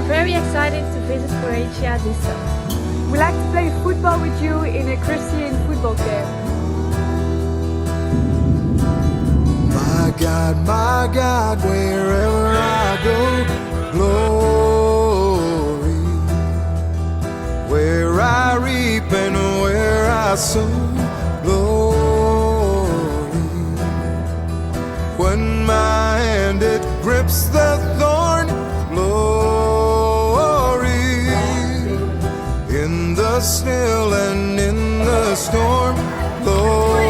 very excited to visit Croatia this summer. We like to play football with you in a Christian football camp. My God, wherever I go, glory. Where I reap and where I sow, glory. When my hand it grips the thorn, glory. In the still and in the storm, glory.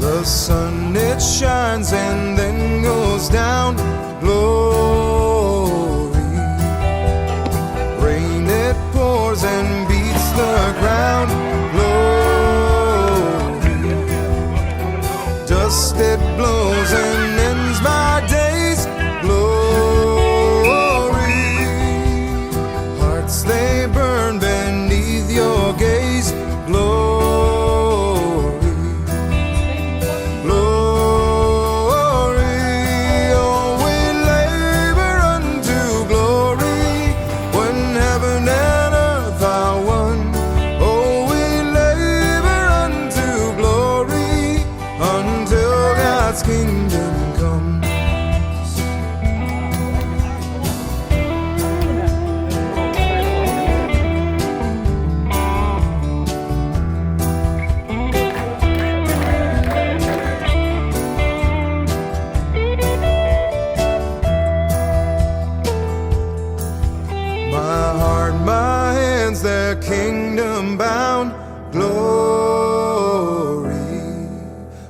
The sun it shines and then goes down, glory. Rain it pours and beats the ground, glory. Dust it blows and ends my days, glory. Hearts they burn beneath your gaze, glory. Kingdom bound, glory,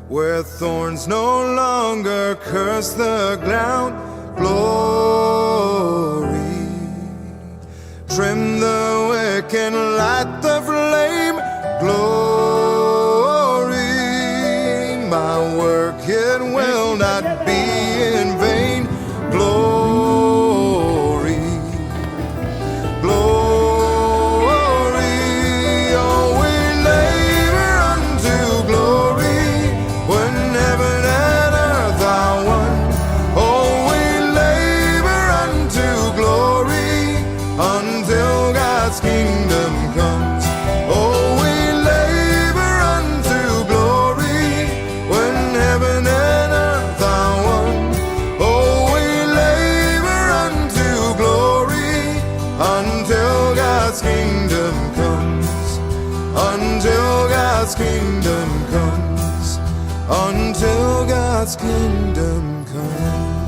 where thorns no longer curse the ground, glory. Trim the wick and light the flame, glory. My work it will not be in vain, glory. Kingdom comes, until God's kingdom comes.